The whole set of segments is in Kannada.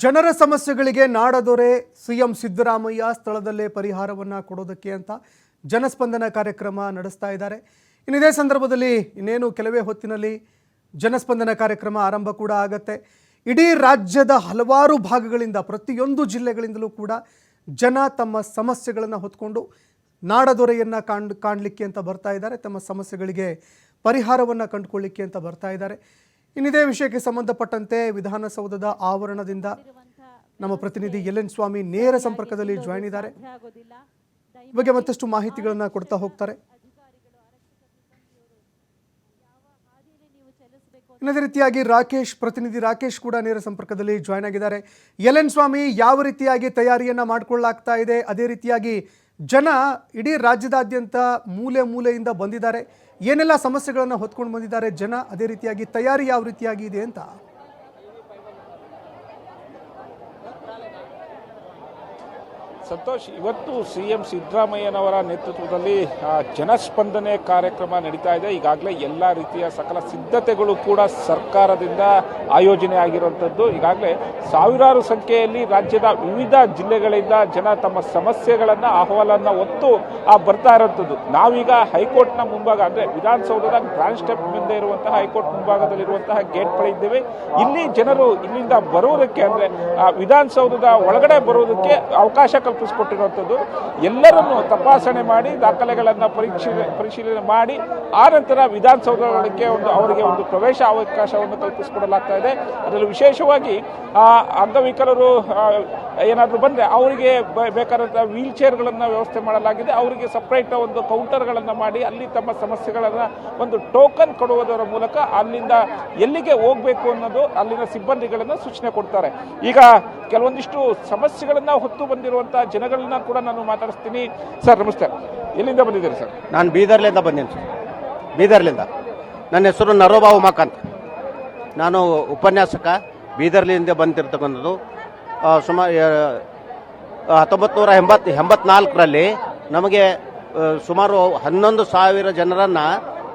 ಜನರ ಸಮಸ್ಯೆಗಳಿಗೆ ನಾಡದೊರೆ ಸಿಎಂ ಸಿದ್ದರಾಮಯ್ಯ ಸ್ಥಳದಲ್ಲೇ ಪರಿಹಾರವನ್ನು ಕೊಡೋದಕ್ಕೆ ಅಂತ ಜನಸ್ಪಂದನ ಕಾರ್ಯಕ್ರಮ ನಡೆಸ್ತಾ ಇದ್ದಾರೆ. ಇದೇ ಸಂದರ್ಭದಲ್ಲಿ ಇನ್ನೇನು ಕೆಲವೇ ಹೊತ್ತಿನಲ್ಲಿ ಜನಸ್ಪಂದನ ಕಾರ್ಯಕ್ರಮ ಆರಂಭ ಕೂಡ ಆಗುತ್ತೆ. ಇಡೀ ರಾಜ್ಯದ ಹಲವಾರು ಭಾಗಗಳಿಂದ ಪ್ರತಿಯೊಂದು ಜಿಲ್ಲೆಗಳಿಂದಲೂ ಕೂಡ ಜನ ತಮ್ಮ ಸಮಸ್ಯೆಗಳನ್ನು ಹೊತ್ಕೊಂಡು ನಾಡದೊರೆಯನ್ನು ಕಾಣಲಿಕ್ಕೆ ಅಂತ ಬರ್ತಾ ಇದ್ದಾರೆ. ತಮ್ಮ ಸಮಸ್ಯೆಗಳಿಗೆ ಪರಿಹಾರವನ್ನು ಕಂಡುಕೊಳ್ಳಿಕ್ಕೆ ಅಂತ ಬರ್ತಾ ಇದ್ದಾರೆ. ಇನ್ನಿದೇ ವಿಷಯಕ್ಕೆ ಸಂಬಂಧಪಟ್ಟಂತೆ ವಿಧಾನಸೌಧದ ಆವರಣದಿಂದ ನಮ್ಮ ಪ್ರತಿನಿಧಿ ಎಲ್.ಎನ್. ಸ್ವಾಮಿ ನೇರ ಸಂಪರ್ಕದಲ್ಲಿ ಜಾಯಿನ್ ಇದ್ದಾರೆ. ಈ ಬಗ್ಗೆ ಮತ್ತಷ್ಟು ಮಾಹಿತಿಗಳನ್ನು ಕೊಡ್ತಾ ಹೋಗ್ತಾರೆ. ಇನ್ನದೇ ರೀತಿಯಾಗಿ ಪ್ರತಿನಿಧಿ ರಾಕೇಶ್ ಕೂಡ ನೇರ ಸಂಪರ್ಕದಲ್ಲಿ ಜಾಯಿನ್ ಆಗಿದ್ದಾರೆ. ಎಲ್.ಎನ್. ಸ್ವಾಮಿ, ಯಾವ ರೀತಿಯಾಗಿ ತಯಾರಿಯನ್ನ ಮಾಡಿಕೊಳ್ಳಲಾಗ್ತಾ ಇದೆ, ಅದೇ ರೀತಿಯಾಗಿ ಜನ ಇಡೀ ರಾಜ್ಯದಾದ್ಯಂತ ಮೂಲೆ ಮೂಲೆಯಿಂದ ಬಂದಿದ್ದಾರೆ, ಏನೆಲ್ಲ ಸಮಸ್ಯೆಗಳನ್ನು ಹೊತ್ಕೊಂಡು ಬಂದಿದ್ದಾರೆ ಜನ, ಅದೇ ರೀತಿಯಾಗಿ ತಯಾರಿ ಯಾವ ರೀತಿಯಾಗಿ ಇದೆ ಅಂತ? ಸಂತೋಷ್, ಇವತ್ತು ಸಿಎಂ ಸಿದ್ದರಾಮಯ್ಯನವರ ನೇತೃತ್ವದಲ್ಲಿ ಜನಸ್ಪಂದನೆ ಕಾರ್ಯಕ್ರಮ ನಡೀತಾ ಇದೆ. ಈಗಾಗಲೇ ಎಲ್ಲ ರೀತಿಯ ಸಕಲ ಸಿದ್ಧತೆಗಳು ಕೂಡ ಸರ್ಕಾರದಿಂದ ಆಯೋಜನೆ ಆಗಿರುವಂಥದ್ದು. ಈಗಾಗಲೇ ಸಾವಿರಾರು ಸಂಖ್ಯೆಯಲ್ಲಿ ರಾಜ್ಯದ ವಿವಿಧ ಜಿಲ್ಲೆಗಳಿಂದ ಜನ ತಮ್ಮ ಸಮಸ್ಯೆಗಳನ್ನು ಅಹವಾಲನ್ನು ಹೊತ್ತು ಬರ್ತಾ ಇರುವಂಥದ್ದು. ನಾವೀಗ ಹೈಕೋರ್ಟ್ನ ಮುಂಭಾಗ ಅಂದರೆ ವಿಧಾನಸೌಧದ ಗ್ರ್ಯಾಂಡ್ ಸ್ಟೆಪ್ ಮುಂದೆ ಇರುವಂತಹ ಹೈಕೋರ್ಟ್ ಮುಂಭಾಗದಲ್ಲಿರುವಂತಹ ಗೇಟ್ ಬಳಿ ಇದ್ದೇವೆ. ಇಲ್ಲಿ ಜನರು ಇಲ್ಲಿಂದ ಬರುವುದಕ್ಕೆ ಅಂದರೆ ವಿಧಾನಸೌಧದ ಒಳಗಡೆ ಬರುವುದಕ್ಕೆ ಅವಕಾಶ ಕಲ್ಪಿಸಿಕೊಟ್ಟಿರುವಂಥದ್ದು. ಎಲ್ಲರನ್ನು ತಪಾಸಣೆ ಮಾಡಿ ದಾಖಲೆಗಳನ್ನು ಪರಿಶೀಲನೆ ಮಾಡಿ ಆ ನಂತರ ವಿಧಾನಸೌಧಕ್ಕೆ ಅವರಿಗೆ ಒಂದು ಪ್ರವೇಶ ಅವಕಾಶವನ್ನು ಕಲ್ಪಿಸಿಕೊಡಲಾಗ್ತಾ ಇದೆ. ಅದರಲ್ಲಿ ವಿಶೇಷವಾಗಿ ಅಂಗವಿಕಲರು ಏನಾದರೂ ಬಂದರೆ ಅವರಿಗೆ ಬೇಕಾದಂಥ ವೀಲ್ ಚೇರ್ಗಳನ್ನು ವ್ಯವಸ್ಥೆ ಮಾಡಲಾಗಿದೆ. ಅವರಿಗೆ ಸಪ್ರೇಟ್ ಒಂದು ಕೌಂಟರ್ಗಳನ್ನು ಮಾಡಿ ಅಲ್ಲಿ ತಮ್ಮ ಸಮಸ್ಯೆಗಳನ್ನು ಒಂದು ಟೋಕನ್ ಕೊಡುವುದರ ಮೂಲಕ ಅಲ್ಲಿಂದ ಎಲ್ಲಿಗೆ ಹೋಗಬೇಕು ಅನ್ನೋದು ಅಲ್ಲಿನ ಸಿಬ್ಬಂದಿಗಳನ್ನು ಸೂಚನೆ ಕೊಡ್ತಾರೆ. ಈಗ ಕೆಲವೊಂದಿಷ್ಟು ಸಮಸ್ಯೆಗಳನ್ನು ಹೊತ್ತು ಬಂದಿರುವಂಥ ಜನಗಳನ್ನ ಕೂಡ ನಾನು ಮಾತಾಡಿಸ್ತೀನಿ. ಸರ್ ನಮಸ್ತೆ, ಎಲ್ಲಿಂದ ಬಂದಿದ್ದೀರಿ ಸರ್? ನಾನು ಬೀದರ್ಲಿಂದ ಬಂದೇನೆ ಸರ್. ಬೀದರ್ಲಿಂದ. ನನ್ನ ಹೆಸರು ನರೋಬಾ ಉಮಾಕಾಂತ್. ನಾನು ಉಪನ್ಯಾಸಕ, ಬೀದರ್ಲಿಂದ ಬಂದಿರತಕ್ಕಂಥದ್ದು. ಸುಮಾರು 1984ರಲ್ಲಿ ನಮಗೆ ಸುಮಾರು 11,000 ಜನರನ್ನು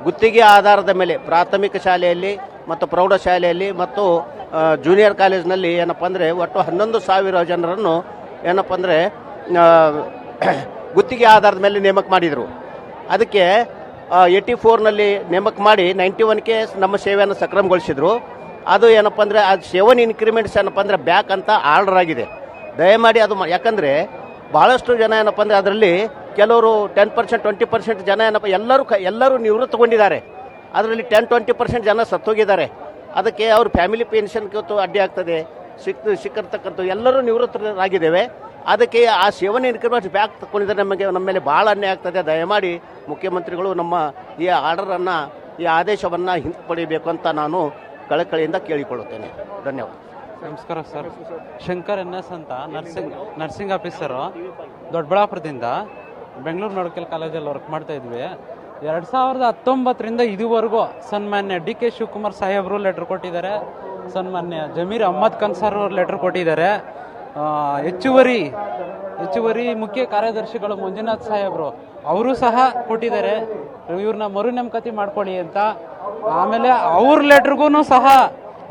ಗುತ್ತಿಗೆ ಆಧಾರದ ಮೇಲೆ ಪ್ರಾಥಮಿಕ ಶಾಲೆಯಲ್ಲಿ ಮತ್ತು ಪ್ರೌಢಶಾಲೆಯಲ್ಲಿ ಮತ್ತು ಜೂನಿಯರ್ ಕಾಲೇಜ್ನಲ್ಲಿ ಏನಪ್ಪ ಅಂದರೆ ಒಟ್ಟು 11,000 ಜನರನ್ನು ಏನಪ್ಪ ಅಂದರೆ ಗುತ್ತಿಗೆ ಆಧಾರದ ಮೇಲೆ ನೇಮಕ ಮಾಡಿದರು. ಅದಕ್ಕೆ 84ನಲ್ಲಿ ನೇಮಕ ಮಾಡಿ 91ಕ್ಕೆ ನಮ್ಮ ಸೇವೆಯನ್ನು ಸಕ್ರಮಗೊಳಿಸಿದರು. ಅದು ಏನಪ್ಪ ಅಂದರೆ ಅದು 7 ಇನ್ಕ್ರಿಮೆಂಟ್ಸ್ ಏನಪ್ಪ ಅಂದರೆ ಬ್ಯಾಕ್ ಅಂತ ಆರ್ಡರ್ ಆಗಿದೆ. ದಯಮಾಡಿ ಅದು ಯಾಕಂದರೆ ಭಾಳಷ್ಟು ಜನ ಏನಪ್ಪ ಅಂದರೆ ಅದರಲ್ಲಿ ಕೆಲವರು 10%, 20% ಜನ ಏನಪ್ಪ ಎಲ್ಲರೂ ನಿವೃತ್ತಗೊಂಡಿದ್ದಾರೆ. ಅದರಲ್ಲಿ 10-20% ಜನ ಸತ್ತೋಗಿದ್ದಾರೆ. ಅದಕ್ಕೆ ಅವ್ರ ಫ್ಯಾಮಿಲಿ ಪೆನ್ಷನ್ಗೆ ಅಡ್ಡಿ ಆಗ್ತದೆ. ಸಿಕ್ಕಿರ್ತಕ್ಕಂಥ ಎಲ್ಲರೂ ನಿವೃತ್ತರಾಗಿದ್ದೇವೆ. ಅದಕ್ಕೆ ಆ 7 ಇನ್ಕ್ರಿಮೆಂಟ್ಸ್ ಬ್ಯಾಕ್ ತಗೊಂಡಿದ್ರೆ ನಮ್ಮ ಮೇಲೆ ಭಾಳ ಅನ್ಯಾಯ ಆಗ್ತದೆ. ದಯಮಾಡಿ ಮುಖ್ಯಮಂತ್ರಿಗಳು ನಮ್ಮ ಈ ಆರ್ಡರನ್ನು, ಈ ಆದೇಶವನ್ನು ಹಿಂಪಡೆಯಬೇಕು ಅಂತ ನಾನು ಕಳಕಳಿಯಿಂದ ಕೇಳಿಕೊಳ್ಳುತ್ತೇನೆ. ಧನ್ಯವಾದ. ನಮಸ್ಕಾರ ಸರ್. ಶಂಕರ್ NS ಅಂತ ನರ್ಸಿಂಗ್ ಆಫೀಸರು, ದೊಡ್ಡಬಳ್ಳಾಪುರದಿಂದ ಬೆಂಗಳೂರು ಮೆಡಿಕಲ್ ಕಾಲೇಜಲ್ಲಿ ವರ್ಕ್ ಮಾಡ್ತಾ ಇದ್ವಿ. 2019ರಿಂದ ಇದುವರೆಗೂ ಸನ್ಮಾನ್ಯ DK ಶಿವಕುಮಾರ್ ಸಾಹೇಬರು ಲೆಟರ್ ಕೊಟ್ಟಿದ್ದಾರೆ, ಸನ್ಮಾನ್ಯ ಜಮೀರ್ ಅಹ್ಮದ್ ಖಾನ್ ಸರ್ ಅವರು ಲೆಟರ್ ಕೊಟ್ಟಿದ್ದಾರೆ, ಹೆಚ್ಚುವರಿ ಮುಖ್ಯ ಕಾರ್ಯದರ್ಶಿಗಳು ಮಂಜುನಾಥ್ ಸಾಹೇಬರು ಅವರು ಸಹ ಕೊಟ್ಟಿದ್ದಾರೆ ಇವ್ರನ್ನ ಮರು ನೇಮಕಾತಿ ಮಾಡ್ಕೊಳ್ಳಿ ಅಂತ. ಆಮೇಲೆ ಅವ್ರ ಲೆಟರ್ಗೂ ಸಹ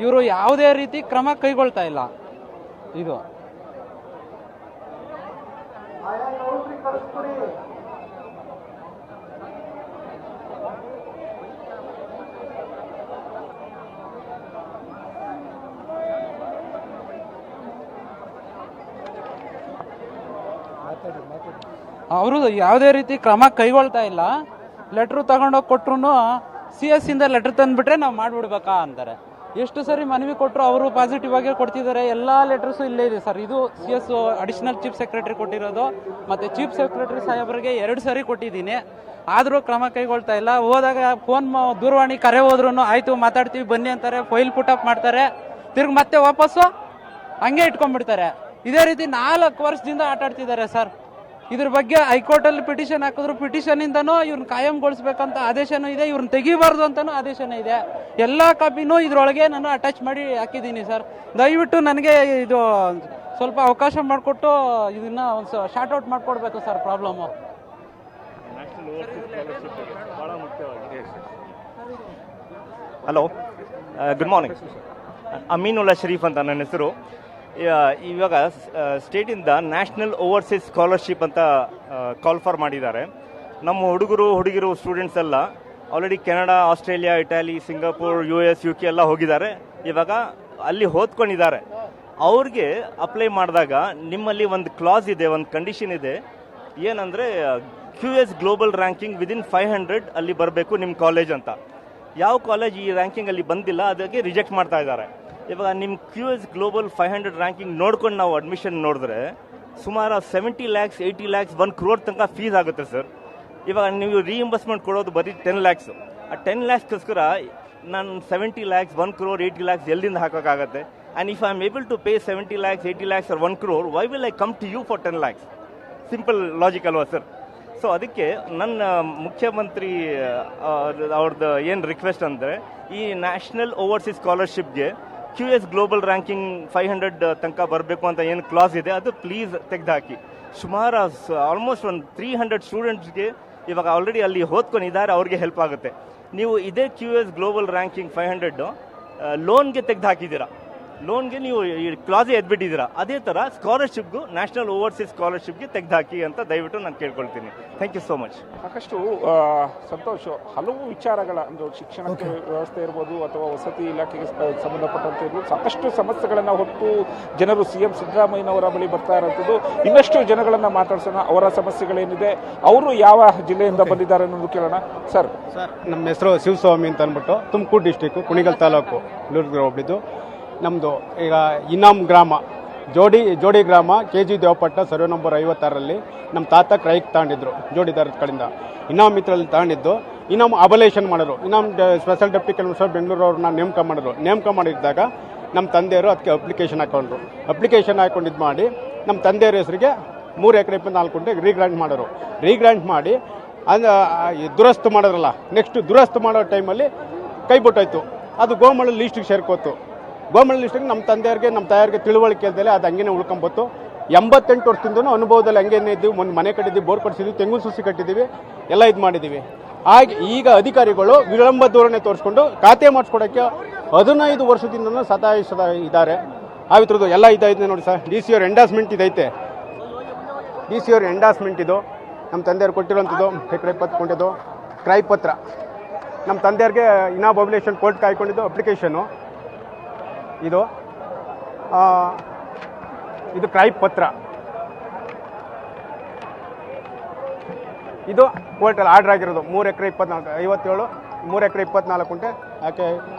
ಇವರು ಯಾವುದೇ ರೀತಿ ಕ್ರಮ ಕೈಗೊಳ್ತಾ ಇಲ್ಲ. ಇದು ಅವರು ಯಾವುದೇ ರೀತಿ ಕ್ರಮ ಕೈಗೊಳ್ತಾ ಇಲ್ಲ. ಲೆಟ್ರು ತಗೊಂಡೋಗಿ ಕೊಟ್ರು CS ಇಂದ ಲೆಟರ್ ತಂದುಬಿಟ್ರೆ ನಾವು ಮಾಡಿಬಿಡ್ಬೇಕಾ ಅಂತಾರೆ. ಎಷ್ಟು ಸರಿ ಮನವಿ ಕೊಟ್ಟರು ಅವರು ಪಾಸಿಟಿವ್ ಆಗೇ ಕೊಡ್ತಿದ್ದಾರೆ. ಎಲ್ಲ ಲೆಟರ್ಸು ಇಲ್ಲೇ ಇದೆ ಸರ್. ಇದು CS ಅಡಿಷನಲ್ ಚೀಫ್ ಸೆಕ್ರೆಟರಿ ಕೊಟ್ಟಿರೋದು, ಮತ್ತು ಚೀಫ್ ಸೆಕ್ರೆಟರಿ ಸಾಹೇಬರಿಗೆ 2 ಸರಿ ಕೊಟ್ಟಿದ್ದೀನಿ. ಆದರೂ ಕ್ರಮ ಕೈಗೊಳ್ತಾ ಇಲ್ಲ. ಹೋದಾಗ ದೂರವಾಣಿ ಕರೆ ಹೋದ್ರೂ ಆಯಿತು ಮಾತಾಡ್ತೀವಿ ಬನ್ನಿ ಅಂತಾರೆ, ಫೈಲ್ ಪುಟಪ್ ಮಾಡ್ತಾರೆ, ತಿರ್ಗಿ ಮತ್ತೆ ವಾಪಸ್ಸು ಹಂಗೆ ಇಟ್ಕೊಂಡ್ಬಿಡ್ತಾರೆ. ಇದೇ ರೀತಿ 4 ವರ್ಷದಿಂದ ಆಟ ಆಡ್ತಿದ್ದಾರೆ ಸರ್. ಇದ್ರ ಬಗ್ಗೆ ಹೈಕೋರ್ಟಲ್ಲಿ ಪಿಟಿಷನ್ ಹಾಕಿದ್ರು, ಪಿಟಿಷನಿಂದನೂ ಇವ್ರನ್ನ ಕಾಯಂಗೊಳಿಸ್ಬೇಕಂತ ಆದೇಶನೂ ಇದೆ, ಇವ್ರನ್ನ ತೆಗಿಬಾರ್ದು ಅಂತಲೂ ಆದೇಶನೂ ಇದೆ. ಎಲ್ಲ ಕಾಪಿನೂ ಇದರೊಳಗೆ ನಾನು ಅಟ್ಯಾಚ್ ಮಾಡಿ ಹಾಕಿದ್ದೀನಿ ಸರ್. ದಯವಿಟ್ಟು ನನಗೆ ಇದು ಸ್ವಲ್ಪ ಅವಕಾಶ ಮಾಡಿಕೊಟ್ಟು ಇದನ್ನ ಒಂದು ಶಾರ್ಟ್ ಔಟ್ ಮಾಡಿಕೊಡ್ಬೇಕು sir problem. Hello, good morning. Aminullah Sharif ಅಂತ ನನ್ನ ಹೆಸರು. ಇವಾಗ ಸ್ಟೇಟಿಂದ ನ್ಯಾಷನಲ್ ಓವರ್ಸೀಸ್ ಸ್ಕಾಲರ್ಶಿಪ್ ಅಂತ ಕಾಲ್ ಫಾರ್ ಮಾಡಿದ್ದಾರೆ. ನಮ್ಮ ಹುಡುಗಿರು ಸ್ಟೂಡೆಂಟ್ಸ್ ಎಲ್ಲ already Canada, Australia, Italy, Singapore, US, UK ಎಲ್ಲ ಹೋಗಿದ್ದಾರೆ. ಇವಾಗ ಅಲ್ಲಿ ಓದ್ಕೊಂಡಿದ್ದಾರೆ. ಅವ್ರಿಗೆ ಅಪ್ಲೈ ಮಾಡಿದಾಗ ನಿಮ್ಮಲ್ಲಿ ಒಂದು ಕ್ಲಾಸ್ ಇದೆ, ಒಂದು ಕಂಡೀಷನ್ ಇದೆ. ಏನಂದರೆ QS ಗ್ಲೋಬಲ್ ರ್ಯಾಂಕಿಂಗ್ ವಿದಿನ್ 500 ಅಲ್ಲಿ ಬರಬೇಕು ನಿಮ್ಮ ಕಾಲೇಜ್ ಅಂತ. ಯಾವ ಕಾಲೇಜ್ ಈ ರ್ಯಾಂಕಿಂಗಲ್ಲಿ ಬಂದಿಲ್ಲ ಅದಕ್ಕೆ ರಿಜೆಕ್ಟ್ ಮಾಡ್ತಾ ಇದ್ದಾರೆ. ಇವಾಗ ನಿಮ್ಮ QS ಗ್ಲೋಬಲ್ 500 ರ್ಯಾಂಕಿಂಗ್ ನೋಡ್ಕೊಂಡು ನಾವು ಅಡ್ಮಿಷನ್ ನೋಡಿದ್ರೆ ಸುಮಾರು 70 lakhs, 80 lakhs, 1 crore ತನಕ ಫೀಸ್ ಆಗುತ್ತೆ ಸರ್. ಇವಾಗ ನೀವು ರೀಇಂಬರ್ಸ್ಮೆಂಟ್ ಕೊಡೋದು ಬರೀ 10 lakhs. ಆ 10 lakhsಗೋಸ್ಕರ ನಾನು 70 lakhs, 1 crore, 80 lakhs ಎಲ್ಲಿಂದ ಹಾಕೋಕ್ಕಾಗತ್ತೆ? And if I am able to pay 70 lakhs, 80 lakhs or 1 crore, why will I come to you for 10 lakhs? Simple logic ಅಲ್ವಾ ಸರ್? ಸೊ ಅದಕ್ಕೆ ನನ್ನ ಮುಖ್ಯಮಂತ್ರಿ ಅವ್ರದ್ದು ಏನು ರಿಕ್ವೆಸ್ಟ್ ಅಂದರೆ, ಈ ನ್ಯಾಷನಲ್ ಓವರ್ಸೀಸ್ ಸ್ಕಾಲರ್ಶಿಪ್ಗೆ QS ಗ್ಲೋಬಲ್ ರ್ಯಾಂಕಿಂಗ್ 500 ತನಕ ಬರಬೇಕು ಅಂತ ಏನು ಕ್ಲಾಸ್ ಇದೆ ಅದು ಪ್ಲೀಸ್ ತೆಗೆದುಹಾಕಿ. ಸುಮಾರು ಆಲ್ಮೋಸ್ಟ್ ಒಂದು 300 ಸ್ಟೂಡೆಂಟ್ಸ್ಗೆ ಇವಾಗ ಆಲ್ರೆಡಿ ಅಲ್ಲಿ ಓದ್ಕೊಂಡಿದ್ದಾರೆ, ಅವ್ರಿಗೆ ಹೆಲ್ಪ್ ಆಗುತ್ತೆ. ನೀವು ಇದೇ QS ಗ್ಲೋಬಲ್ ರ್ಯಾಂಕಿಂಗ್ 500 ಲೋನ್ಗೆ ತೆಗೆದು ಹಾಕಿದ್ದೀರಾ, ಲೋನ್ಗೆ ನೀವು ಈ ಕ್ಲಾಸೇ ಎದ್ಬಿಟ್ಟಿದ್ದೀರಾ. ಅದೇ ಥರ ಸ್ಕಾಲರ್ಶಿಪ್ಗೂ ನ್ಯಾಷನಲ್ ಓವರ್ಸೀಸ್ ಸ್ಕಾಲರ್ಶಿಪ್ಗೆ ತೆಗೆದುಹಾಕಿ ಅಂತ ದಯವಿಟ್ಟು ನಾನು ಕೇಳ್ಕೊಳ್ತೀನಿ. Thank you so much. ಸಾಕಷ್ಟು ಸಂತೋಷ್, ಹಲವು ವಿಚಾರಗಳ ಒಂದು ಶಿಕ್ಷಣಕ್ಕೆ ವ್ಯವಸ್ಥೆ ಇರ್ಬೋದು ಅಥವಾ ವಸತಿ ಇಲಾಖೆಗೆ ಸಂಬಂಧಪಟ್ಟಂತೆ ಇರ್ಬೋದು, ಸಾಕಷ್ಟು ಸಮಸ್ಯೆಗಳನ್ನು ಹೊತ್ತು ಜನರು CM ಸಿದ್ದರಾಮಯ್ಯನವರ ಬಳಿ ಬರ್ತಾ ಇರೋಂಥದ್ದು. ಇನ್ನಷ್ಟು ಜನಗಳನ್ನು ಮಾತಾಡ್ಸೋಣ, ಅವರ ಸಮಸ್ಯೆಗಳೇನಿದೆ, ಅವರು ಯಾವ ಜಿಲ್ಲೆಯಿಂದ ಬಂದಿದ್ದಾರೆ ಅನ್ನೋದು ಕೇಳೋಣ. ಸರ್, ನಮ್ಮ ಹೆಸರು ಶಿವಸ್ವಾಮಿ ಅಂತ ಅಂದ್ಬಿಟ್ಟು, ತುಮಕೂರು ಡಿಸ್ಟಿಕ್ಕು, ಕುಣಿಗಲ್ ತಾಲೂಕು, ಲೂರ್ಗ್ರ ಹೋಬಳಿದು. ನಮ್ಮದು ಈಗ ಇನಾಮ್ ಗ್ರಾಮ, ಜೋಡಿ ಗ್ರಾಮ, KG ದೇವಪಟ್ಟ, ಸರ್ವೆ ನಂಬರ್ 56ರಲ್ಲಿ ನಮ್ಮ ತಾತ ಕ್ರೈಕ್ ತಗೊಂಡಿದ್ರು ಜೋಡಿದಾರದ ಕಡೆಯಿಂದ. ಇನಾಮ್ ಮಿತ್ರದಲ್ಲಿ ತಗೊಂಡಿದ್ದು, ಇನಾಮ್ ಅಬಲೇಷನ್ ಮಾಡಿದ್ರು. ಇನಾಮ್ ಸ್ಪೆಷಲ್ ಡೆಪ್ಟಿ ಕಮಿಷನರ್ ಬೆಂಗಳೂರು ಅವ್ರನ್ನ ನೇಮಕ ಮಾಡಿದ್ರು. ನೇಮಕ ಮಾಡಿದ್ದಾಗ ನಮ್ಮ ತಂದೆಯವರು ಅದಕ್ಕೆ ಅಪ್ಲಿಕೇಶನ್ ಹಾಕೊಂಡ್ರು. ಅಪ್ಲಿಕೇಶನ್ ಹಾಕೊಂಡು ಇದು ಮಾಡಿ ನಮ್ಮ ತಂದೆಯವ್ರ ಹೆಸರಿಗೆ 3 ಎಕರೆ 24 ಗುಂಟೆ ರೀಗ್ರಾಂಟ್ ಮಾಡೋರು. ರೀಗ್ರಾಂಟ್ ಮಾಡಿ ದುರಸ್ತು ಮಾಡಿದ್ರಲ್ಲ, ನೆಕ್ಸ್ಟ್ ದುರಸ್ತು ಮಾಡೋ ಟೈಮಲ್ಲಿ ಕೈ ಬಿಟ್ಟೋಯ್ತು. ಅದು ಗೋಮಳ್ಳಿ ಲೀಸ್ಟಿಗೆ ಸೇರ್ಕೋತು. ಗೋಮಳ್ಳಿ ಲಿಸ್ಟಿಗೆ ನಮ್ಮ ತಂದೆಯವ್ರಿಗೆ, ನಮ್ಮ ತಾಯಿಯವ್ರಿಗೆ ತಿಳುವಳಿಕೆ ಇಲ್ದಲೆ ಅದು ಹಂಗೇನೆ ಉಳ್ಕೊಂಬತ್ತು. 88 ವರ್ಷದಿಂದನೂ ಅನುಭವದಲ್ಲಿ ಹಂಗೇನೆ ಇದ್ದೀವಿ. ಒಂದು ಮನೆ ಕಟ್ಟಿದ್ದೀವಿ, ಬೋರ್ ಕಟ್ಟಿಸಿದ್ವಿ, ತೆಂಗಿನ ಸುಸಿ ಕಟ್ಟಿದ್ದೀವಿ, ಎಲ್ಲ ಇದು ಮಾಡಿದ್ದೀವಿ. ಹಾಗೆ ಈಗ ಅಧಿಕಾರಿಗಳು ವಿಳಂಬ ಧೋರಣೆ ತೋರಿಸ್ಕೊಂಡು ಖಾತೆ ಮಾಡಿಸ್ಕೊಡೋಕ್ಕೆ 15 ವರ್ಷದಿಂದನೂ ಸತಾಯಿಸ್ತಾ ಇದ್ದಾರೆ. ಆವಿತ್ರದ್ದು ಎಲ್ಲ ಇದೈತೆ ನೋಡಿ ಸರ್. DC ಅವ್ರ ಎಂಡಾಸ್ಮೆಂಟ್ ಇದೈತೆ, DC ಅವ್ರ ಎಂಡಾಸ್ಮೆಂಟ್ ಇದು ನಮ್ಮ ತಂದೆಯವ್ರು ಕೊಟ್ಟಿರೋಂಥದ್ದು. ಎಕರೆ 20 ಕೊಟ್ಟಿದ್ದು ಕ್ರೈ ಪತ್ರ. ನಮ್ಮ ತಂದೆಯವ್ರಿಗೆ ಇನಾಬಲೇಷನ್ ಕೋರ್ಟ್ ಕಾಯ್ಕೊಂಡಿದ್ದು ಅಪ್ಲಿಕೇಶನು ಇದು ಕ್ರೈ ಪತ್ರ. ಇದು ಕೋರ್ಟಲ್ಲಿ ಆರ್ಡರ್ ಆಗಿರೋದು. 3 ಎಕರೆ 24, 57, 3 ಎಕರೆ 24 ಗುಂಟೆ ಯಾಕೆ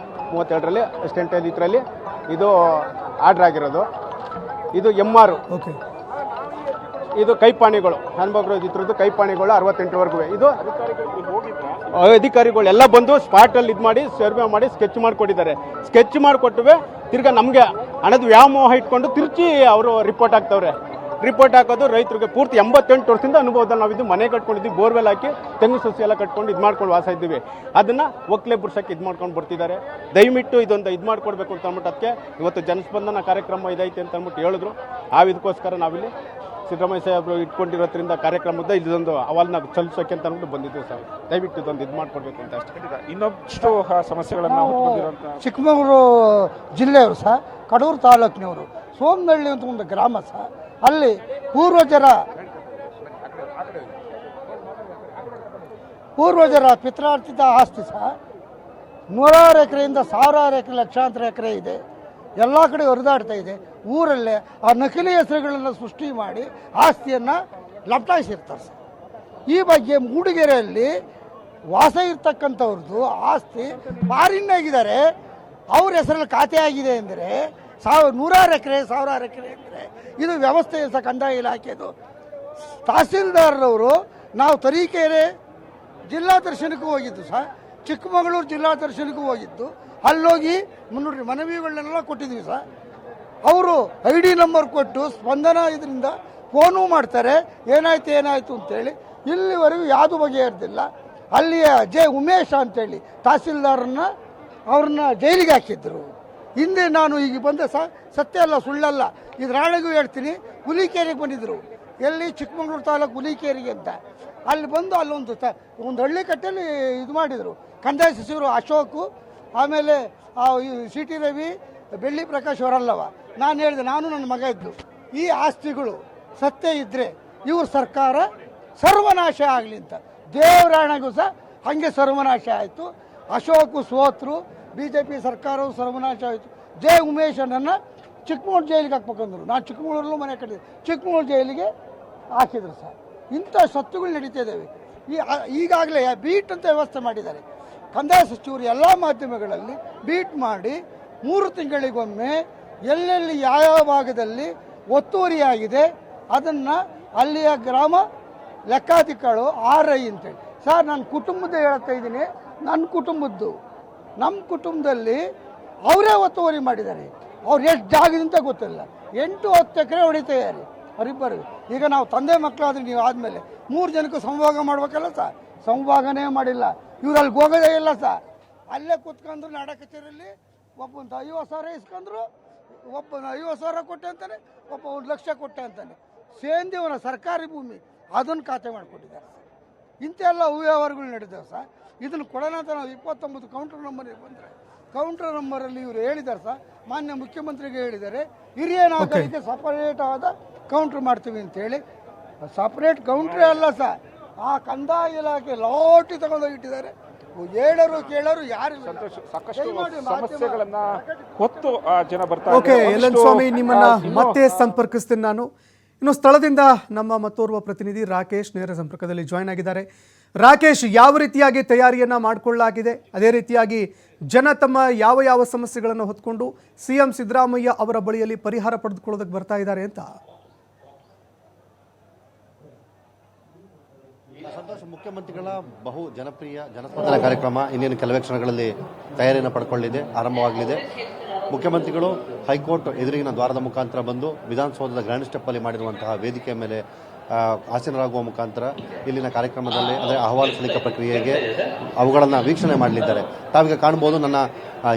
37ರಲ್ಲಿ ಅಸಿಸ್ಟೆಂಟ್ ಇದರಲ್ಲಿ ಇದು ಆರ್ಡರ್ ಆಗಿರೋದು. ಇದು MR. ಓಕೆ, ಇದು ಕೈಪಾಣಿಗಳು, ಹನುಮಗ್ರು ಇದ್ರದ್ದು ಕೈಪಾಣಿಗಳು 68ವರೆಗೂ. ಇದು ಅಧಿಕಾರಿಗಳು ಎಲ್ಲ ಬಂದು ಸ್ಪಾಟಲ್ಲಿ ಇದು ಮಾಡಿ ಸರ್ವೆ ಮಾಡಿ ಸ್ಕೆಚ್ ಮಾಡಿಕೊಟ್ಟಿದ್ದಾರೆ. ಸ್ಕೆಚ್ ಮಾಡಿಕೊಟ್ಟುವೆ ತಿರ್ಗಾ ನಮಗೆ ಹಣದ ವ್ಯಾಮೋಹ ಇಟ್ಕೊಂಡು ತಿರ್ಚಿ ಅವರು ರಿಪೋರ್ಟ್ ಹಾಕ್ತವ್ರೆ. ರಿಪೋರ್ಟ್ ಹಾಕೋದು ರೈತರಿಗೆ ಪೂರ್ತಿ 88 ವರ್ಷದಿಂದ ಅನುಭವದಲ್ಲಿ ನಾವಿದ್ದು ಮನೆ ಕಟ್ಕೊಂಡಿದ್ದೀವಿ, ಬೋರ್ವೆಲ್ ಹಾಕಿ ತೆಂಗು ಸಸಿ ಎಲ್ಲ ಕಟ್ಕೊಂಡು ಇದು ಮಾಡ್ಕೊಂಡು ವಾಸ ಇದ್ದೀವಿ. ಅದನ್ನು ಒಕ್ಕಲೆ ಬುರ್ಸಕ್ಕೆ ಇದು ಮಾಡ್ಕೊಂಡು ಬರ್ತಿದ್ದಾರೆ. ದಯವಿಟ್ಟು ಇದೊಂದು ಇದು ಮಾಡ್ಕೊಡ್ಬೇಕು ಅಂತ ಅಂದ್ಬಿಟ್ಟು ಅದಕ್ಕೆ ಇವತ್ತು ಜನಸ್ಪಂದನ ಕಾರ್ಯಕ್ರಮ ಇದೈತೆ ಅಂತ ಅಂದ್ಬಿಟ್ಟು ಹೇಳಿದ್ರು. ಇದಕ್ಕೋಸ್ಕರ ನಾವಿಲ್ಲಿ ಸಿದ್ದರಾಮಯ್ಯ ಸಾಹೇಬರು ಇಟ್ಕೊಂಡಿರೋದ್ರಿಂದ ಕಾರ್ಯಕ್ರಮದ ಇದೊಂದು ಅವಾಲ್ನ ಸಲ್ಲಿಸೋಕೆ ಅಂತ ಅಂದ್ಬಿಟ್ಟು ಬಂದಿದ್ದೀವಿ ಸರ್. ದಯವಿಟ್ಟು ಇದೊಂದು ಇದು ಮಾಡ್ಕೊಡ್ಬೇಕು ಅಂತ ಅಷ್ಟೇ. ಇನ್ನೊಷ್ಟು ಸಮಸ್ಯೆಗಳನ್ನು ಚಿಕ್ಕಮಗಳೂರು ಜಿಲ್ಲೆಯವರು ಸಹ, ಕಡೂರು ತಾಲೂಕಿನವರು, ಸೋಮನಹಳ್ಳಿ ಅಂತ ಒಂದು ಗ್ರಾಮ ಸಹ, ಅಲ್ಲಿ ಪೂರ್ವಜರ ಪಿತ್ರಾರ್ಜಿತ ಆಸ್ತಿ ಸಹ 100 ಎಕರೆಯಿಂದ 1000 ಎಕರೆ, ಲಕ್ಷಾಂತರ ಎಕರೆ ಇದೆ. ಎಲ್ಲ ಕಡೆ ಹರಿದಾಡ್ತಾ ಇದೆ. ಊರಲ್ಲೇ ಆ ನಕಲಿ ಹೆಸರುಗಳನ್ನು ಸೃಷ್ಟಿ ಮಾಡಿ ಆಸ್ತಿಯನ್ನು ಲಪಟಾಯಿಸಿರ್ತಾರೆ ಸರ್. ಈ ಬಗ್ಗೆ ಮೂಡಿಗೆರೆಯಲ್ಲಿ ವಾಸ ಇರ್ತಕ್ಕಂಥವ್ರದ್ದು ಆಸ್ತಿ ಫಾರಿನ್ನಾಗಿದ್ದಾರೆ, ಅವ್ರ ಹೆಸರಲ್ಲಿ ಖಾತೆ ಆಗಿದೆ ಅಂದರೆ 100 ಎಕರೆ 1000 ಎಕರೆ ಅಂದರೆ ಇದು ವ್ಯವಸ್ಥೆ ಸಹ ಕಂದಾಯ ಇಲಾಖೆದು. ತಹಸೀಲ್ದಾರರವರು ನಾವು ತರೀಕೆರೆ ಜಿಲ್ಲಾ ದರ್ಶನಕ್ಕೂ ಹೋಗಿದ್ದು ಸಹ, ಚಿಕ್ಕಮಗಳೂರು ಜಿಲ್ಲಾ ದರ್ಶನಕ್ಕೂ ಹೋಗಿದ್ದು. ಅಲ್ಲೋಗಿ ನೋಡ್ರಿ ಮನವಿಗಳನ್ನೆಲ್ಲ ಕೊಟ್ಟಿದ್ವಿ ಸರ್. ಅವರು ID ನಂಬರ್ ಕೊಟ್ಟು ಸ್ಪಂದನ ಇದರಿಂದ ಫೋನು ಮಾಡ್ತಾರೆ, ಏನಾಯ್ತು ಅಂತೇಳಿ. ಇಲ್ಲಿವರೆಗೂ ಯಾವುದು ಬಗೆಹರಿದಿಲ್ಲ. ಅಲ್ಲಿಯ ಉಮೇಶ್ ಅಂತೇಳಿ ಅವ್ರನ್ನ ಜೈಲಿಗೆ ಹಾಕಿದ್ರು. ಹಿಂದೆ ನಾನು ಈಗ ಬಂದೆ ಸರ್, ಸತ್ಯ ಅಲ್ಲ ಸುಳ್ಳಲ್ಲ, ಇದ್ರಾಳೆಗೂ ಹೇಳ್ತೀನಿ. ಹುಲಿಕೇರಿಗೆ ಬಂದಿದ್ರು, ಎಲ್ಲಿ ಚಿಕ್ಕಮಗಳೂರು ತಾಲೂಕು ಹುಲಿಕೇರಿಗೆ ಅಂತ. ಅಲ್ಲಿ ಬಂದು ಒಂದು ಹಳ್ಳಿ ಕಟ್ಟೆಯಲ್ಲಿ ಇದು ಮಾಡಿದರು. ಕಂದಾಯ ಸಚಿವರು ಅಶೋಕು, ಆಮೇಲೆ CT ರವಿ, ಬೆಳ್ಳಿ ಪ್ರಕಾಶ್ ಅವರಲ್ಲವ ನಾನು ಹೇಳಿದೆ, ನಾನು ನನ್ನ ಮಗ ಇದ್ದು, ಈ ಆಸ್ತಿಗಳು ಸತ್ಯ ಇದ್ದರೆ ಇವ್ರ ಸರ್ಕಾರ ಸರ್ವನಾಶ ಆಗಲಿ ಅಂತ. ದೇವರಾಣಗೂ ಸಹ ಹಾಗೆ ಸರ್ವನಾಶ ಆಯಿತು. ಅಶೋಕು ಸೋತರು, BJP ಸರ್ಕಾರವು ಸರ್ವನಾಶ ಆಯಿತು. ಉಮೇಶನನ್ನು ಚಿಕ್ಕಮಗಳೂರು ಜೈಲಿಗೆ ಹಾಕ್ಬೇಕಂದ್ರು. ನಾನು ಚಿಕ್ಕಮಗಳೂರಲ್ಲೂ ಮನೆ ಕಟ್ಟಿದ್ದೆ, ಚಿಕ್ಕಮಗಳೂರು ಜೈಲಿಗೆ ಹಾಕಿದ್ರು ಸರ್. ಇಂಥ ಸತ್ತುಗಳು ನಡೀತಾ ಇದ್ದಾವೆ. ಈಗಾಗಲೇ ಬೀಟ್ ಅಂತ ವ್ಯವಸ್ಥೆ ಮಾಡಿದ್ದಾರೆ. ಕಂದಾಯ ಸಚಿವರು ಎಲ್ಲ ಮಾಧ್ಯಮಗಳಲ್ಲಿ ಬೀಟ್ ಮಾಡಿ 3 ತಿಂಗಳಿಗೊಮ್ಮೆ ಎಲ್ಲೆಲ್ಲಿ ಯಾವ ಭಾಗದಲ್ಲಿ ಒತ್ತುವರಿಯಾಗಿದೆ ಅದನ್ನು ಅಲ್ಲಿಯ ಗ್ರಾಮ ಲೆಕ್ಕಾಧಿಕಾರಿಗಳು RI ಅಂತೇಳಿ. ಸರ್, ನನ್ನ ಕುಟುಂಬದ ಹೇಳ್ತಾ ಇದ್ದೀನಿ, ನನ್ನ ಕುಟುಂಬದ್ದು, ನಮ್ಮ ಕುಟುಂಬದಲ್ಲಿ ಅವರೇ ಒತ್ತುವರಿ ಮಾಡಿದ್ದಾರೆ. ಅವ್ರು ಎಷ್ಟು ಜಾಗದಿಂದ ಗೊತ್ತಿಲ್ಲ, 8-10 ಎಕರೆ ಹೊಡಿತಾ ಇದ್ದಾರೆ ಅವರಿಬ್ಬರು. ಈಗ ನಾವು ತಂದೆ ಮಕ್ಕಳಾದ್ರೆ ನೀವು ಆದಮೇಲೆ 3 ಜನಕ್ಕೂ ಸಂಭೋಗ ಮಾಡ್ಬೇಕಲ್ಲ ಸರ್, ಸಂಭೋಗನೇ ಮಾಡಿಲ್ಲ. ಇವ್ರು ಅಲ್ಲಿ ಹೋಗೋದೇ ಇಲ್ಲ ಸರ್. ಅಲ್ಲೇ ಕೂತ್ಕೊಂಡ್ರು ನಾಡ ಕಚೇರಿಯಲ್ಲಿ, ಒಬ್ಬಂತ 50,000 ಇಸ್ಕೊಂಡ್ರು, ಒಬ್ಬನ 50,000 ಕೊಟ್ಟೆ ಅಂತಾನೆ, ಒಬ್ಬ 1 ಲಕ್ಷ ಕೊಟ್ಟೆ ಅಂತಾನೆ. ಸೇಂದಿವನ ಸರ್ಕಾರಿ ಭೂಮಿ ಅದನ್ನು ಖಾತೆ ಮಾಡಿಕೊಟ್ಟಿದ್ದಾರೆ ಸರ್. ಇಂಥೆಲ್ಲ ಅವ್ಯವಹಾರಗಳು ನಡೀತಾವೆ ಸರ್. ಇದನ್ನು ಕೊಡೋಣ ಅಂತ ನಾವು 29 ಕೌಂಟರ್ ನಂಬರಿಗೆ ಬಂದರೆ, ಕೌಂಟರ್ ನಂಬರಲ್ಲಿ ಇವರು ಹೇಳಿದ್ದಾರೆ ಸರ್, ಮಾನ್ಯ ಮುಖ್ಯಮಂತ್ರಿಗೆ ಹೇಳಿದ್ದಾರೆ, ಹಿರಿಯ ನಾಗರಿಕರಿಗೆ ಸಪರೇಟ್ ಆದ ಕೌಂಟ್ರ್ ಮಾಡ್ತೀವಿ ಅಂತೇಳಿ. ಸಪರೇಟ್ ಕೌಂಟ್ರೇ ಅಲ್ಲ ಸರ್, ಆ ಕಂದಾಯ ಇಲಾಖೆ ಲಾಟಿ ತಗೊಂಡೋಗಿಟ್ಟಿದ್ದಾರೆ. ಹೇಳೋರು ಕೇಳೋರು ಯಾರಿಲ್ಲ. ಸಾಕಷ್ಟು ಸಮಸ್ಯೆಗಳನ್ನ ಹೊತ್ತು ಜನ ಬರ್ತಾ ಓಕೆ, ಎಲ್ ಸ್ವಾಮಿ, ನಿಮ್ಮನ್ನ ಮತ್ತೆ ಸಂಪರ್ಕಿಸ್ತೀನಿ ನಾನು. ಇನ್ನು ಸ್ಥಳದಿಂದ ನಮ್ಮ ಮತ್ತೋರ್ವ ಪ್ರತಿನಿಧಿ ರಾಕೇಶ್ ನೇರ ಸಂಪರ್ಕದಲ್ಲಿ ಜಾಯ್ನ್ ಆಗಿದ್ದಾರೆ. ರಾಕೇಶ್, ಯಾವ ರೀತಿಯಾಗಿ ತಯಾರಿಯನ್ನ ಮಾಡಿಕೊಳ್ಳಲಾಗಿದೆ, ಅದೇ ರೀತಿಯಾಗಿ ಜನ ತಮ್ಮ ಯಾವ ಯಾವ ಸಮಸ್ಯೆಗಳನ್ನು ಹೊತ್ಕೊಂಡು CM ಸಿದ್ದರಾಮಯ್ಯ ಅವರ ಬಳಿಯಲ್ಲಿ ಪರಿಹಾರ ಪಡೆದುಕೊಳ್ಳೋದಕ್ಕೆ ಬರ್ತಾ ಇದ್ದಾರೆ ಅಂತ? ಸಂತೋಷ್, ಮುಖ್ಯಮಂತ್ರಿಗಳ ಬಹು ಜನಪ್ರಿಯ ಜನಸ್ಪಂದನ ಕಾರ್ಯಕ್ರಮ ಇನ್ನೇನು ಕೆಲವೇ ಕ್ಷಣಗಳಲ್ಲಿ ತಯಾರಿಯನ್ನು ಪಡ್ಕೊಳ್ಳಿದೆ, ಆರಂಭವಾಗಲಿದೆ. ಮುಖ್ಯಮಂತ್ರಿಗಳು ಹೈಕೋರ್ಟ್ ಎದುರಿಗಿನ ದ್ವಾರದ ಮುಖಾಂತರ ಬಂದು ವಿಧಾನಸೌಧದ ಗ್ರ್ಯಾಂಡ್ ಸ್ಟೆಪ್ ಅಲ್ಲಿ ಮಾಡಿರುವಂತಹ ವೇದಿಕೆಯ ಮೇಲೆ ಆಸೀನರಾಗುವ ಮುಖಾಂತರ ಇಲ್ಲಿನ ಕಾರ್ಯಕ್ರಮದಲ್ಲಿ ಅಂದರೆ ಅಹವಾಲು ಸಲ್ಲಿಕೆ ಪ್ರಕ್ರಿಯೆಗೆ ಅವುಗಳನ್ನು ವೀಕ್ಷಣೆ ಮಾಡಲಿದ್ದಾರೆ. ತಾವೀಗ ಕಾಣ್ಬೋದು, ನನ್ನ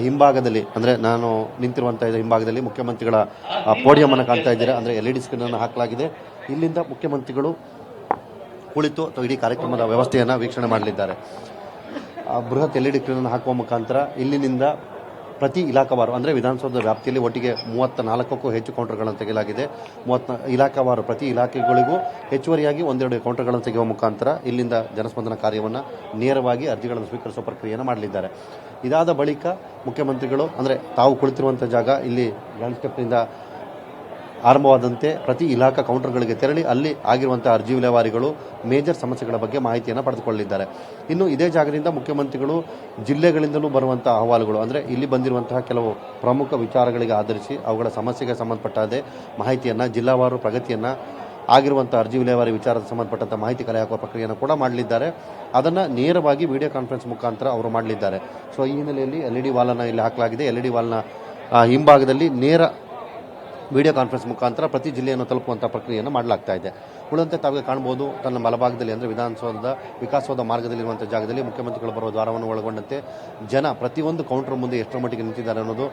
ಹಿಂಭಾಗದಲ್ಲಿ ಅಂದರೆ ನಾನು ನಿಂತಿರುವಂಥ ಹಿಂಭಾಗದಲ್ಲಿ ಮುಖ್ಯಮಂತ್ರಿಗಳ ಪೋಡಿಯಂ ಅನ್ನು ಕಾಣ್ತಾ ಇದ್ದೀರಾ. ಅಂದರೆ LED ಸ್ಕ್ರೀನ್ ಅನ್ನು ಹಾಕಲಾಗಿದೆ. ಇಲ್ಲಿಂದ ಮುಖ್ಯಮಂತ್ರಿಗಳು ಕುಳಿತು ಇಡೀ ಕಾರ್ಯಕ್ರಮದ ವ್ಯವಸ್ಥೆಯನ್ನು ವೀಕ್ಷಣೆ ಮಾಡಲಿದ್ದಾರೆ. ಬೃಹತ್ LED ಸ್ಕ್ರೀನ್ ಅನ್ನು ಹಾಕುವ ಮುಖಾಂತರ ಇಲ್ಲಿನಿಂದ ಪ್ರತಿ ಇಲಾಖಾವಾರು ಅಂದರೆ ವಿಧಾನಸೌಧದ ವ್ಯಾಪ್ತಿಯಲ್ಲಿ ಒಟ್ಟಿಗೆ 34ಕ್ಕೂ ಹೆಚ್ಚು ಕೌಂಟರ್ಗಳನ್ನು ತೆಗೆಯಲಾಗಿದೆ. 30 ಇಲಾಖಾವಾರು ಪ್ರತಿ ಇಲಾಖೆಗಳಿಗೂ ಹೆಚ್ಚುವರಿಯಾಗಿ 1-2 ಕೌಂಟರ್ಗಳನ್ನು ತೆಗೆಯುವ ಮುಖಾಂತರ ಇಲ್ಲಿಂದ ಜನಸ್ಪಂದನ ಕಾರ್ಯವನ್ನು ನೇರವಾಗಿ ಅರ್ಜಿಗಳನ್ನು ಸ್ವೀಕರಿಸುವ ಪ್ರಕ್ರಿಯೆಯನ್ನು ಮಾಡಲಿದ್ದಾರೆ. ಇದಾದ ಬಳಿಕ ಮುಖ್ಯಮಂತ್ರಿಗಳು ಅಂದರೆ ತಾವು ಕುಳಿತಿರುವಂಥ ಜಾಗ ಇಲ್ಲಿ ಗ್ರ್ಯಾಂಡ್ ಸ್ಟೆಪ್ನಿಂದ ಆರಂಭವಾದಂತೆ ಪ್ರತಿ ಇಲಾಖಾ ಕೌಂಟರ್ಗಳಿಗೆ ತೆರಳಿ ಅಲ್ಲಿ ಆಗಿರುವಂತಹ ಅರ್ಜಿ ವಿಲೇವಾರಿಗಳು, ಮೇಜರ್ ಸಮಸ್ಯೆಗಳ ಬಗ್ಗೆ ಮಾಹಿತಿಯನ್ನು ಪಡೆದುಕೊಳ್ಳಲಿದ್ದಾರೆ. ಇನ್ನು ಇದೇ ಜಾಗದಿಂದ ಮುಖ್ಯಮಂತ್ರಿಗಳು ಜಿಲ್ಲೆಗಳಿಂದಲೂ ಬರುವಂತಹ ಅಹವಾಲುಗಳು ಅಂದರೆ ಇಲ್ಲಿ ಬಂದಿರುವಂತಹ ಕೆಲವು ಪ್ರಮುಖ ವಿಚಾರಗಳಿಗೆ ಆಧರಿಸಿ ಅವುಗಳ ಸಮಸ್ಯೆಗೆ ಸಂಬಂಧಪಟ್ಟಾದೆ ಮಾಹಿತಿಯನ್ನು, ಜಿಲ್ಲಾವಾರು ಪ್ರಗತಿಯನ್ನು, ಆಗಿರುವಂಥ ಅರ್ಜಿ ವಿಲೇವಾರಿ ವಿಚಾರದ ಸಂಬಂಧಪಟ್ಟಂಥ ಮಾಹಿತಿ ಕಲೆ ಹಾಕುವ ಪ್ರಕ್ರಿಯೆಯನ್ನು ಕೂಡ ಮಾಡಲಿದ್ದಾರೆ. ಅದನ್ನು ನೇರವಾಗಿ ವಿಡಿಯೋ ಕಾನ್ಫರೆನ್ಸ್ ಮುಖಾಂತರ ಅವರು ಮಾಡಲಿದ್ದಾರೆ. ಸೊ ಈ ಹಿನ್ನೆಲೆಯಲ್ಲಿ LED ವಾಲನ್ನು ಇಲ್ಲಿ ಹಾಕಲಾಗಿದೆ. LED ವಾಲ್ನ ಹಿಂಭಾಗದಲ್ಲಿ ನೇರ ವಿಡಿಯೋ ಕಾನ್ಫರೆನ್ಸ್ ಮುಖಾಂತರ ಪ್ರತಿ ಜಿಲ್ಲೆಯನ್ನು ತಲುಪುವಂಥ ಪ್ರಕ್ರಿಯೆಯನ್ನು ಮಾಡಲಾಗ್ತಾ ಇದೆ. ಉಳಿದಂತೆ ತಾವೇ ಕಾಣ್ಬೋದು, ತನ್ನ ಬಲಭಾಗದಲ್ಲಿ ಅಂದರೆ ವಿಧಾನಸೌಧದ ವಿಕಾಸಸೌಧ ಮಾರ್ಗದಲ್ಲಿರುವಂಥ ಜಾಗದಲ್ಲಿ ಮುಖ್ಯಮಂತ್ರಿಗಳು ಬರುವ ದ್ವಾರವನ್ನು ಒಳಗೊಂಡಂತೆ ಜನ ಪ್ರತಿಯೊಂದು ಕೌಂಟರ್ ಮುಂದೆ ಎಷ್ಟರ ಮಟ್ಟಿಗೆ ನಿಂತಿದ್ದಾರೆ ಅನ್ನೋದು,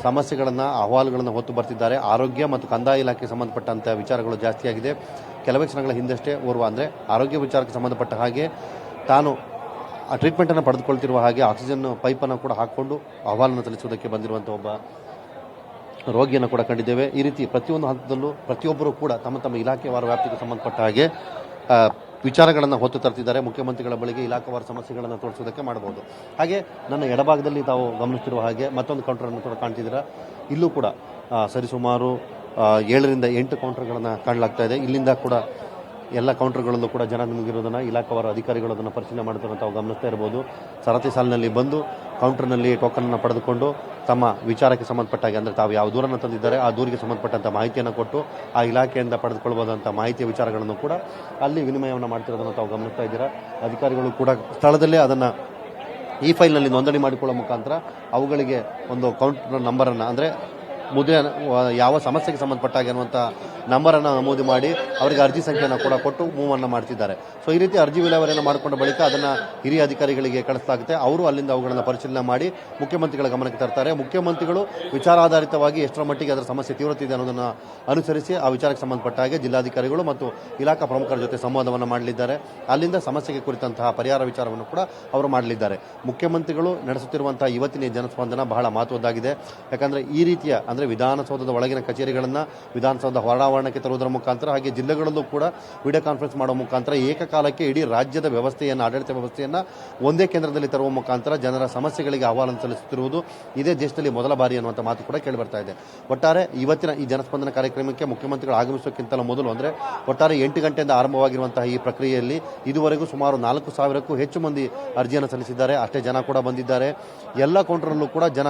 ಸಮಸ್ಯೆಗಳನ್ನು, ಅಹವಾಲುಗಳನ್ನು ಹೊತ್ತು ಬರ್ತಿದ್ದಾರೆ. ಆರೋಗ್ಯ ಮತ್ತು ಕಂದಾಯ ಇಲಾಖೆಗೆ ಸಂಬಂಧಪಟ್ಟಂಥ ವಿಚಾರಗಳು ಜಾಸ್ತಿಯಾಗಿದೆ. ಕೆಲವೇ ಕ್ಷಣಗಳ ಹಿಂದಷ್ಟೇ ಓರ್ವ ಅಂದರೆ ಆರೋಗ್ಯ ವಿಚಾರಕ್ಕೆ ಸಂಬಂಧಪಟ್ಟ ಹಾಗೆ ತಾನು ಆ ಟ್ರೀಟ್ಮೆಂಟನ್ನು ಪಡೆದುಕೊಳ್ತಿರುವ ಹಾಗೆ ಆಕ್ಸಿಜನ್ ಪೈಪನ್ನು ಕೂಡ ಹಾಕ್ಕೊಂಡು ಅಹವಾಲನ್ನು ಸಲ್ಲಿಸುವುದಕ್ಕೆ ಬಂದಿರುವಂಥ ಒಬ್ಬ ರೋಗಿಯನ್ನು ಕೂಡ ಕಂಡಿದ್ದೇವೆ. ಈ ರೀತಿ ಪ್ರತಿಯೊಂದು ಹಂತದಲ್ಲೂ ಪ್ರತಿಯೊಬ್ಬರೂ ಕೂಡ ತಮ್ಮ ತಮ್ಮ ಇಲಾಖೆವಾರ ವ್ಯಾಪ್ತಿಗೆ ಸಂಬಂಧಪಟ್ಟ ಹಾಗೆ ವಿಚಾರಗಳನ್ನು ಹೊತ್ತು ತರ್ತಿದ್ದಾರೆ. ಮುಖ್ಯಮಂತ್ರಿಗಳ ಬಳಿಗೆ ಇಲಾಖಾವಾರು ಸಮಸ್ಯೆಗಳನ್ನು ತೋರಿಸೋದಕ್ಕೆ ಮಾಡಬಹುದು. ಹಾಗೆ ನನ್ನ ಎಡಭಾಗದಲ್ಲಿ ತಾವು ಗಮನಿಸ್ತಿರುವ ಹಾಗೆ ಮತ್ತೊಂದು ಕೌಂಟರನ್ನು ಕೂಡ ಕಾಣ್ತಿದ್ದೀರಾ. ಇಲ್ಲೂ ಕೂಡ ಸರಿಸುಮಾರು 7ರಿಂದ 8 ಕೌಂಟರ್ಗಳನ್ನು ಕಾಣಲಾಗ್ತಾ ಇದೆ. ಇಲ್ಲಿಂದ ಕೂಡ ಎಲ್ಲ ಕೌಂಟರ್ಗಳಲ್ಲೂ ಕೂಡ ಜನ ನಿಮಗಿರೋದನ್ನು ಇಲಾಖಾವಾರು ಅಧಿಕಾರಿಗಳು ಅದನ್ನು ಪರಿಶೀಲನೆ ಮಾಡ್ತಾರೆ ತಾವು ಗಮನಿಸ್ತಾ ಇರ್ಬೋದು. ಸರತಿ ಸಾಲಿನಲ್ಲಿ ಬಂದು ಕೌಂಟರ್ನಲ್ಲಿ ಟೋಕನನ್ನು ಪಡೆದುಕೊಂಡು ತಮ್ಮ ವಿಚಾರಕ್ಕೆ ಸಂಬಂಧಪಟ್ಟಾಗೆ ಅಂದರೆ ತಾವು ಯಾವ ದೂರನ್ನು ತಂದಿದ್ದಾರೆ ಆ ದೂರಿಗೆ ಸಂಬಂಧಪಟ್ಟಂಥ ಮಾಹಿತಿಯನ್ನು ಕೊಟ್ಟು ಆ ಇಲಾಖೆಯಿಂದ ಪಡೆದುಕೊಳ್ಬೋದಂಥ ಮಾಹಿತಿಯ ವಿಚಾರಗಳನ್ನು ಕೂಡ ಅಲ್ಲಿ ವಿನಿಮಯವನ್ನು ಮಾಡ್ತಿರೋದನ್ನು ತಾವು ಗಮನಿಸ್ತಾ ಇದ್ದೀರಾ. ಅಧಿಕಾರಿಗಳು ಕೂಡ ಸ್ಥಳದಲ್ಲೇ ಅದನ್ನು ಈ ಫೈಲ್ನಲ್ಲಿ ನೋಂದಣಿ ಮಾಡಿಕೊಳ್ಳುವ ಮುಖಾಂತರ ಅವುಗಳಿಗೆ ಒಂದು ಕೌಂಟರ್ ನಂಬರನ್ನು ಅಂದರೆ ಮುದ್ರೆ ಯಾವ ಸಮಸ್ಯೆಗೆ ಸಂಬಂಧಪಟ್ಟಾಗೆ ಅನ್ನುವಂಥ ನಂಬರನ್ನು ನಮೂದು ಮಾಡಿ ಅವರಿಗೆ ಅರ್ಜಿ ಸಂಖ್ಯೆಯನ್ನು ಕೂಡ ಕೊಟ್ಟು ಮೂವನ್ನು ಮಾಡ್ತಿದ್ದಾರೆ. ಸೊ ಈ ರೀತಿ ಅರ್ಜಿ ವಿಲೇವಾರಿಯನ್ನು ಮಾಡಿಕೊಂಡ ಬಳಿಕ ಅದನ್ನು ಹಿರಿಯ ಅಧಿಕಾರಿಗಳಿಗೆ ಕಳಿಸಲಾಗುತ್ತೆ. ಅವರು ಅಲ್ಲಿಂದ ಅವುಗಳನ್ನು ಪರಿಶೀಲನೆ ಮಾಡಿ ಮುಖ್ಯಮಂತ್ರಿಗಳ ಗಮನಕ್ಕೆ ತರ್ತಾರೆ. ಮುಖ್ಯಮಂತ್ರಿಗಳು ವಿಚಾರಾಧಾರಿತವಾಗಿ ಎಷ್ಟರ ಮಟ್ಟಿಗೆ ಅದರ ಸಮಸ್ಯೆ ತೀವ್ರತೆ ಇದೆ ಅನ್ನೋದನ್ನು ಅನುಸರಿಸಿ ಆ ವಿಚಾರಕ್ಕೆ ಸಂಬಂಧಪಟ್ಟ ಹಾಗೆ ಜಿಲ್ಲಾಧಿಕಾರಿಗಳು ಮತ್ತು ಇಲಾಖಾ ಪ್ರಮುಖರ ಜೊತೆ ಸಂವಾದವನ್ನು ಮಾಡಲಿದ್ದಾರೆ. ಅಲ್ಲಿಂದ ಸಮಸ್ಯೆಗೆ ಕುರಿತಂತಹ ಪರಿಹಾರ ವಿಚಾರವನ್ನು ಕೂಡ ಅವರು ಮಾಡಲಿದ್ದಾರೆ. ಮುಖ್ಯಮಂತ್ರಿಗಳು ನಡೆಸುತ್ತಿರುವಂತಹ ಇವತ್ತಿನ ಜನಸ್ಪಂದನ ಬಹಳ ಮಹತ್ವದ್ದಾಗಿದೆ. ಯಾಕಂದರೆ ಈ ರೀತಿಯ ಅಂದರೆ ಅಂದರೆ ವಿಧಾನಸೌಧದ ಒಳಗಿನ ಕಚೇರಿಗಳನ್ನು ವಿಧಾನಸೌಧ ಹೊರಾವರಣಕ್ಕೆ ತರುವುದರ ಮುಖಾಂತರ, ಹಾಗೆ ಜಿಲ್ಲೆಗಳಲ್ಲೂ ಕೂಡ ವಿಡಿಯೋ ಕಾನ್ಫರೆನ್ಸ್ ಮಾಡುವ ಮುಖಾಂತರ ಏಕಕಾಲಕ್ಕೆ ಇಡೀ ರಾಜ್ಯದ ವ್ಯವಸ್ಥೆಯನ್ನು, ಆಡಳಿತ ವ್ಯವಸ್ಥೆಯನ್ನು ಒಂದೇ ಕೇಂದ್ರದಲ್ಲಿ ತರುವ ಮುಖಾಂತರ ಜನರ ಸಮಸ್ಯೆಗಳಿಗೆ ಆಹ್ವಾನ ಸಲ್ಲಿಸುತ್ತಿರುವುದು ಇದೇ ದೇಶದಲ್ಲಿ ಮೊದಲ ಬಾರಿ ಅನ್ನುವಂಥ ಮಾತು ಕೂಡ ಕೇಳಿಬರ್ತಾ ಇದೆ. ಒಟ್ಟಾರೆ ಇವತ್ತಿನ ಈ ಜನಸ್ಪಂದನ ಕಾರ್ಯಕ್ರಮಕ್ಕೆ ಮುಖ್ಯಮಂತ್ರಿಗಳು ಆಗಮಿಸೋಕ್ಕಿಂತಲೂ ಮೊದಲು ಅಂದರೆ ಒಟ್ಟಾರೆ 8 ಗಂಟೆಯಿಂದ ಆರಂಭವಾಗಿರುವಂತಹ ಈ ಪ್ರಕ್ರಿಯೆಯಲ್ಲಿ ಇದುವರೆಗೂ ಸುಮಾರು 4,000ಕ್ಕೂ ಹೆಚ್ಚು ಮಂದಿ ಅರ್ಜಿಯನ್ನು ಸಲ್ಲಿಸಿದ್ದಾರೆ. ಅಷ್ಟೇ ಜನ ಕೂಡ ಬಂದಿದ್ದಾರೆ. ಎಲ್ಲ ಕೌಂಟರಲ್ಲೂ ಕೂಡ ಜನ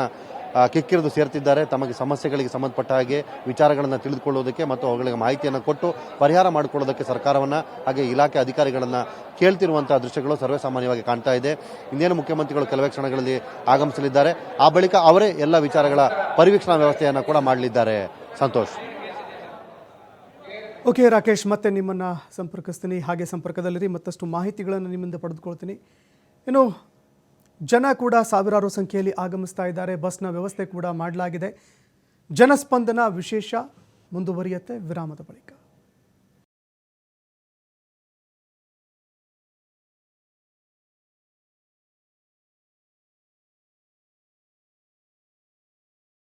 ಕಿಕ್ಕಿರಿದು ಸೇರ್ತಿದ್ದಾರೆ. ತಮಗೆ ಸಮಸ್ಯೆಗಳಿಗೆ ಸಂಬಂಧಪಟ್ಟ ಹಾಗೆ ವಿಚಾರಗಳನ್ನು ತಿಳಿದುಕೊಳ್ಳುವುದಕ್ಕೆ ಮತ್ತು ಅವುಗಳಿಗೆ ಮಾಹಿತಿಯನ್ನು ಕೊಟ್ಟು ಪರಿಹಾರ ಮಾಡಿಕೊಳ್ಳೋದಕ್ಕೆ ಸರ್ಕಾರವನ್ನು ಹಾಗೆ ಇಲಾಖೆ ಅಧಿಕಾರಿಗಳನ್ನು ಕೇಳ್ತಿರುವಂತಹ ದೃಶ್ಯಗಳು ಸರ್ವೇಸಾಮಾನ್ಯವಾಗಿ ಕಾಣ್ತಾ ಇದೆ. ಇನ್ನೇನು ಮುಖ್ಯಮಂತ್ರಿಗಳು ಕೆಲವೇ ಕ್ಷಣಗಳಲ್ಲಿ ಆಗಮಿಸಲಿದ್ದಾರೆ. ಆ ಬಳಿಕ ಅವರೇ ಎಲ್ಲ ವಿಚಾರಗಳ ಪರಿವೀಕ್ಷಣಾ ವ್ಯವಸ್ಥೆಯನ್ನು ಕೂಡ ಮಾಡಲಿದ್ದಾರೆ. ಸಂತೋಷ್. ಓಕೆ ರಾಕೇಶ್, ಮತ್ತೆ ನಿಮ್ಮನ್ನು ಸಂಪರ್ಕಿಸ್ತೀನಿ. ಹಾಗೆ ಸಂಪರ್ಕದಲ್ಲಿರಿ, ಮತ್ತಷ್ಟು ಮಾಹಿತಿಗಳನ್ನು ನಿಮ್ಮಿಂದ ಪಡೆದುಕೊಳ್ತೀನಿ. ಇನ್ನು ಜನ ಕೂಡ ಸಾವಿರಾರು ಸಂಖ್ಯೆಯಲ್ಲಿ ಆಗಮಿಸ್ತಾ ಇದ್ದಾರೆ. ಬಸ್ನ ವ್ಯವಸ್ಥೆ ಕೂಡ ಮಾಡಲಾಗಿದೆ. ಜನಸ್ಪಂದನ ವಿಶೇಷ ಮುಂದುವರಿಯುತ್ತೆ ವಿರಾಮದ ಬಳಿಕ.